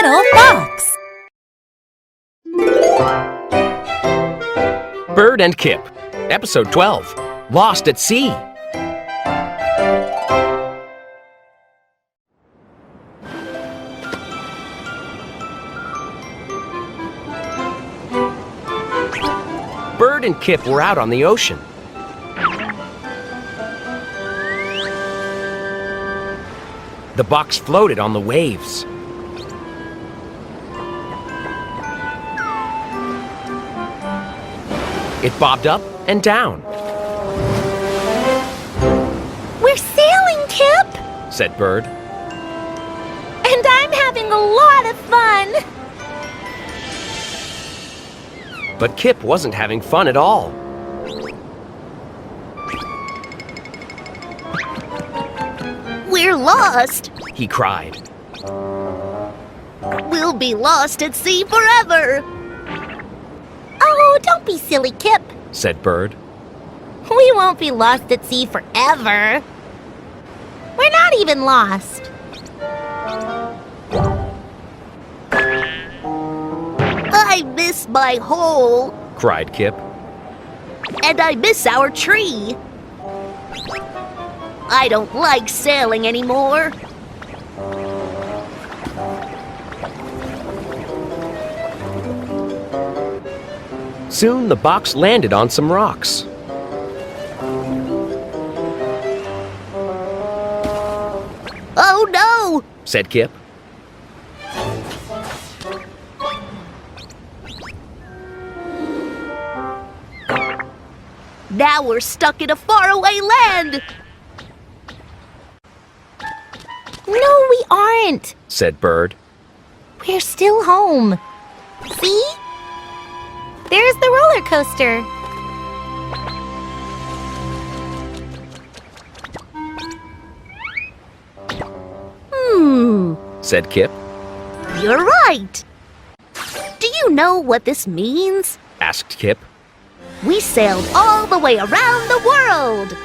little fox. Bird and Kip, Episode 12, Lost at Sea. Bird and Kip were out on the ocean. The box floated on the waves. It bobbed up and down. We're sailing, Kip! Said Bird. And I'm having a lot of fun! But Kip wasn't having fun at all. We're lost! He cried. We'll be lost at sea forever! Oh, don't be silly, Kip. Said Bird. We won't be lost at sea forever. We're not even lost. I miss my hole! Cried Kip. And I miss our tree! I don't like sailing anymore. Soon the box landed on some rocks. Oh no! Said Kip. Now we're stuck in a faraway land! No, we aren't. Said Bird. We're still home. See? There's the roller coaster. Said Kip. You're right! Do you know what this means? Asked Kip. We sailed all the way around the world!